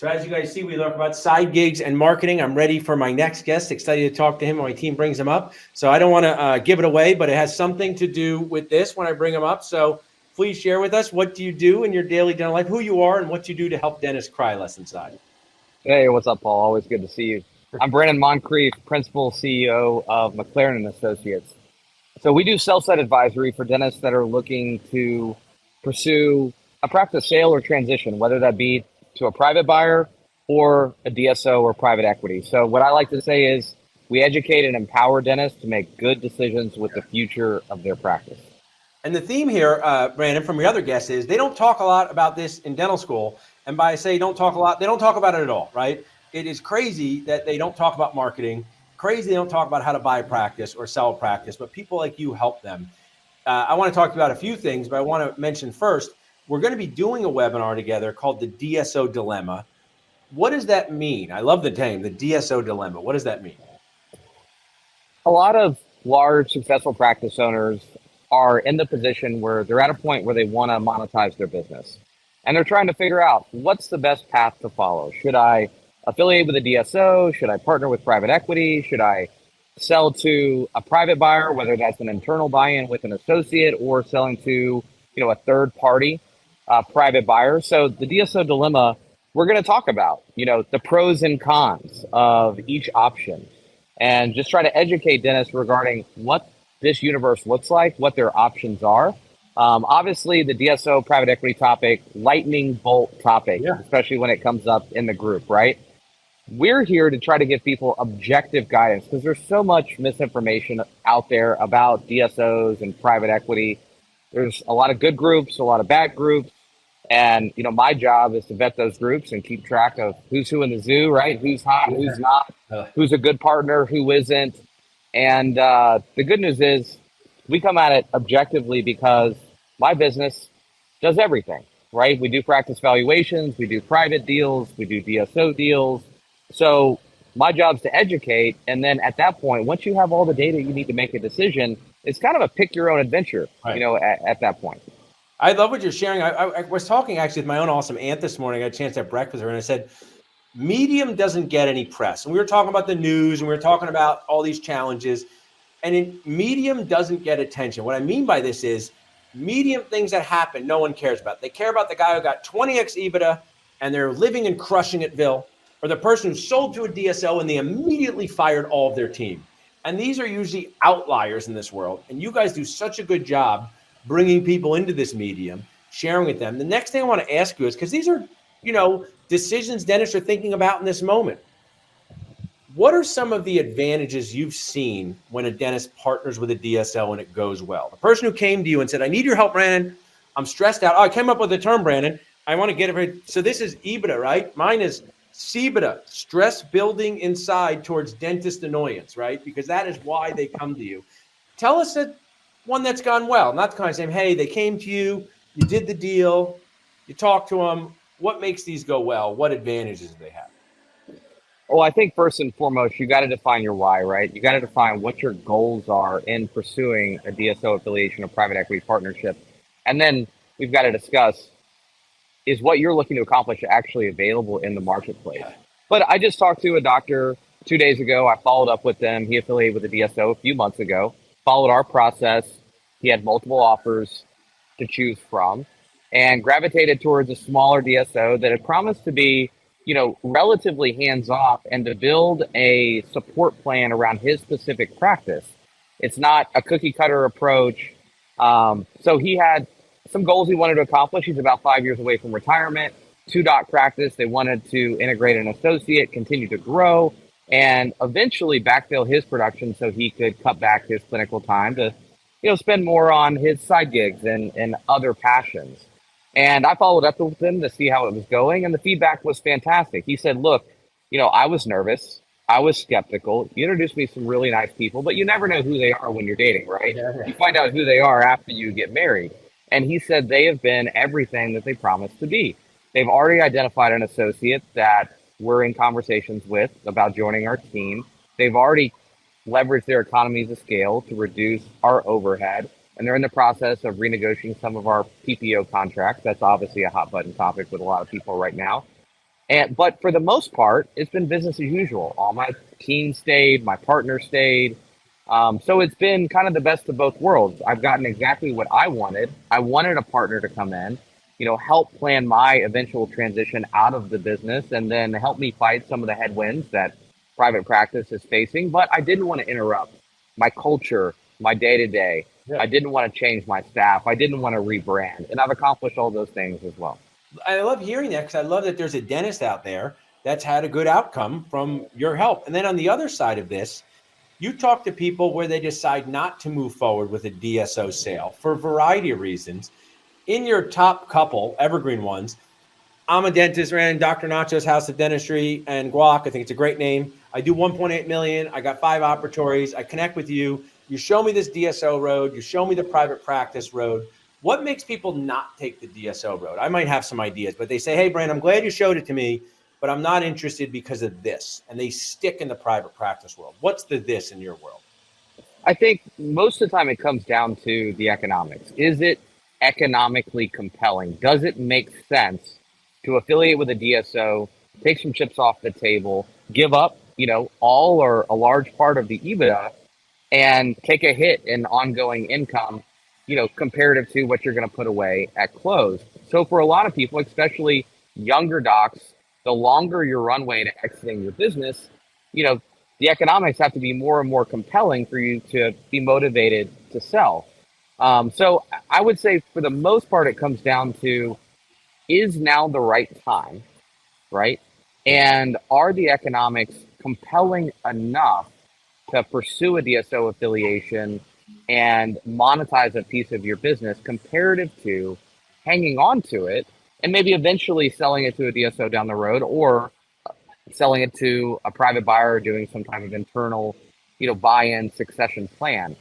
So as you guys see, we talk about side gigs and marketing. I'm ready for my next guest. Excited to talk to him when my team brings him up. So I don't want to give it away, but it has something to do with this when I bring him up. So please share with us, what do you do in your daily dental life, who you are, and what you do to help dentists cry less inside. Hey, what's up, Paul? Always good to see you. I'm Brannon Moncrief, Principal CEO of McLerran Associates. So we do sell-side advisory for dentists that are looking to pursue a practice sale or transition, whether that be to a private buyer or a DSO or private equity. So what I like to say is we educate and empower dentists to make good decisions with the future of their practice. And the theme here, Brandon, from your other guests is they don't talk a lot about this in dental school. And by say don't talk a lot, they don't talk about it at all, right? It is crazy that they don't talk about marketing. Crazy they don't talk about how to buy a practice or sell a practice, but people like you help them. I want to talk about a few things, but I want to mention first, we're going to be doing a webinar together called the DSO Dilemma. What does that mean? I love the name, the DSO Dilemma. What does that mean? A lot of large, successful practice owners are in the position where they're at a point where they want to monetize their business. And they're trying to figure out what's the best path to follow. Should I affiliate with a DSO? Should I partner with private equity? Should I sell to a private buyer, whether that's an internal buy-in with an associate or selling to, a third party private buyer? So the DSO dilemma, we're going to talk about, the pros and cons of each option and just try to educate dentists regarding what this universe looks like, what their options are. Obviously, the DSO private equity topic, lightning bolt topic, especially when it comes up in the group, right? We're here to try to give people objective guidance because there's so much misinformation out there about DSOs and private equity. There's a lot of good groups, a lot of bad groups. And, my job is to vet those groups and keep track of who's who in the zoo, right? Who's hot, who's not, who's a good partner, who isn't. And the good news is we come at it objectively because my business does everything, right? We do practice valuations, we do private deals, we do DSO deals. So my job is to educate. And then at that point, once you have all the data you need to make a decision, it's kind of a pick your own adventure, right, at that point. I love what you're sharing. I was talking actually with my own awesome aunt this morning. I had a chance to have breakfast with her and I said, medium doesn't get any press. And we were talking about the news and we were talking about all these challenges. And medium doesn't get attention. What I mean by this is medium things that happen, no one cares about. They care about the guy who got 20x EBITDA and they're living and crushing at Ville, or the person who sold to a DSO and they immediately fired all of their team. And these are usually outliers in this world. And you guys do such a good job bringing people into this medium, sharing with them. The next thing I want to ask you is, because these are, decisions dentists are thinking about in this moment. What are some of the advantages you've seen when a dentist partners with a DSO and it goes well? The person who came to you and said, I need your help, Brandon. I'm stressed out. Oh, I came up with the term, Brandon. I want to get it right. So this is EBITDA, right? Mine is CBITA, stress building inside towards dentist annoyance, right? Because that is why they come to you. Tell us one that's gone well, not the kind of saying, hey, they came to you, you did the deal, you talked to them. What makes these go well? What advantages do they have? Well, I think first and foremost, you got to define your why, right? You got to define what your goals are in pursuing a DSO affiliation or private equity partnership. And then we've got to discuss, is what you're looking to accomplish actually available in the marketplace? But I just talked to a doctor 2 days ago. I followed up with them. He affiliated with a DSO a few months ago, followed our process. He had multiple offers to choose from and gravitated towards a smaller DSO that had promised to be, relatively hands-off and to build a support plan around his specific practice. It's not a cookie cutter approach. So he had some goals he wanted to accomplish. He's about 5 years away from retirement, 2-doc practice. They wanted to integrate an associate, continue to grow, and eventually backfill his production so he could cut back his clinical time to, spend more on his side gigs and other passions. And I followed up with him to see how it was going, and the feedback was fantastic. He said, look, I was nervous. I was skeptical. You introduced me to some really nice people, but you never know who they are when you're dating, right? You find out who they are after you get married. And he said they have been everything that they promised to be. They've already identified an associate that we're in conversations with about joining our team. They've already leveraged their economies of scale to reduce our overhead. And they're in the process of renegotiating some of our PPO contracts. That's obviously a hot button topic with a lot of people right now. But for the most part, it's been business as usual. All my team stayed, my partner stayed. So it's been kind of the best of both worlds. I've gotten exactly what I wanted. I wanted a partner to come in, help plan my eventual transition out of the business and then help me fight some of the headwinds that private practice is facing. But I didn't want to interrupt my culture, my day to day. Yeah. I didn't want to change my staff. I didn't want to rebrand. And I've accomplished all those things as well. I love hearing that because I love that there's a dentist out there that's had a good outcome from your help. And then on the other side of this, you talk to people where they decide not to move forward with a DSO sale for a variety of reasons. In your top couple, evergreen ones, I'm a dentist, ran Dr. Nachos House of Dentistry and Guac. I think it's a great name. I do 1.8 million. I got 5 operatories. I connect with you. You show me this DSO road. You show me the private practice road. What makes people not take the DSO road? I might have some ideas, but they say, hey, Brand, I'm glad you showed it to me, but I'm not interested because of this. And they stick in the private practice world. What's the this in your world? I think most of the time it comes down to the economics. Is it economically compelling? Does it make sense to affiliate with a DSO, take some chips off the table, give up, all or a large part of the EBITDA and take a hit in ongoing income, comparative to what you're going to put away at close? So for a lot of people, especially younger docs, the longer your runway to exiting your business, the economics have to be more and more compelling for you to be motivated to sell. So I would say for the most part, it comes down to, is now the right time, right? And are the economics compelling enough to pursue a DSO affiliation and monetize a piece of your business comparative to hanging on to it and maybe eventually selling it to a DSO down the road, or selling it to a private buyer or doing some type of internal, buy-in succession plan.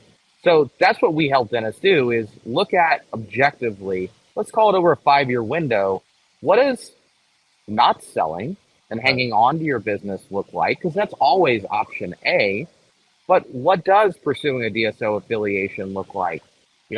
So that's what we help dentists do, is look at objectively, let's call it over a 5-year window, what does not selling and hanging on to your business look like? Because that's always option A. But what does pursuing a DSO affiliation look like?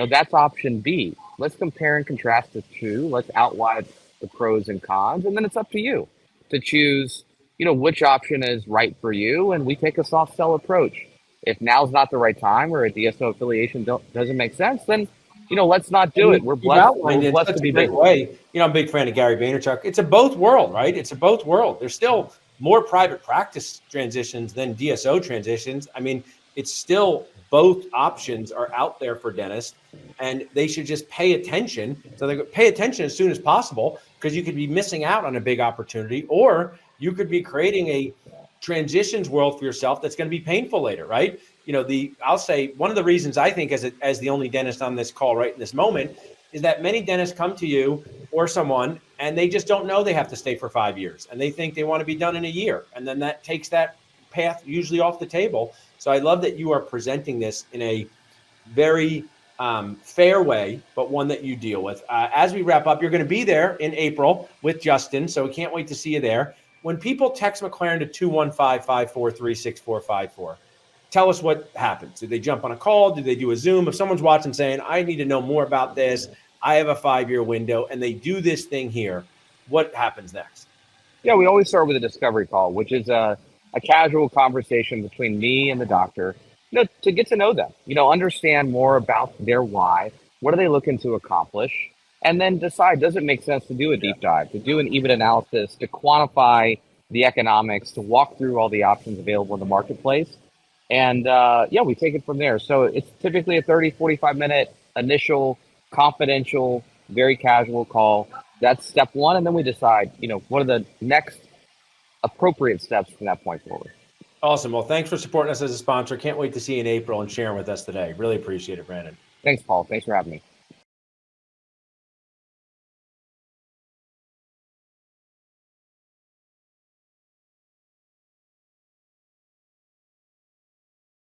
That's option B. Let's compare and contrast the two. Let's outline the pros and cons, and then it's up to you to choose, which option is right for you. And we take a soft sell approach. If now's not the right time or a DSO affiliation doesn't make sense, then let's not do it. We're blessed to be big way. I'm a big fan of Gary Vaynerchuk. It's a both world, right? It's a both world. There's still more private practice transitions than DSO transitions. I mean, it's still both options are out there for dentists, and they should just pay attention. So they pay attention as soon as possible, because you could be missing out on a big opportunity, or you could be creating a transitions world for yourself that's going to be painful later, right? I'll say one of the reasons I think as the only dentist on this call right in this moment is that many dentists come to you or someone and they just don't know they have to stay for 5 years, and they think they want to be done in a year. And then that takes that path usually off the table. So I love that you are presenting this in a very fair way, but one that you deal with. As we wrap up, you're going to be there in April with Justin, so we can't wait to see you there. When people text McLerran to 215-543-6454, tell us what happens. Do they jump on a call? Do they do a Zoom? If someone's watching saying, I need to know more about this, I have a 5-year window, and they do this thing here, what happens next? Yeah, we always start with a discovery call, which is a casual conversation between me and the doctor, to get to know them, understand more about their why, what are they looking to accomplish, and then decide, does it make sense to do a deep dive, to do an EBIT analysis, to quantify the economics, to walk through all the options available in the marketplace. And we take it from there. So it's typically a 30, 45-minute initial, confidential, very casual call. That's step one. And then we decide, what are the next appropriate steps from that point forward. Awesome. Well, thanks for supporting us as a sponsor. Can't wait to see you in April and sharing with us today. Really appreciate it, Brandon. Thanks, Paul. Thanks for having me.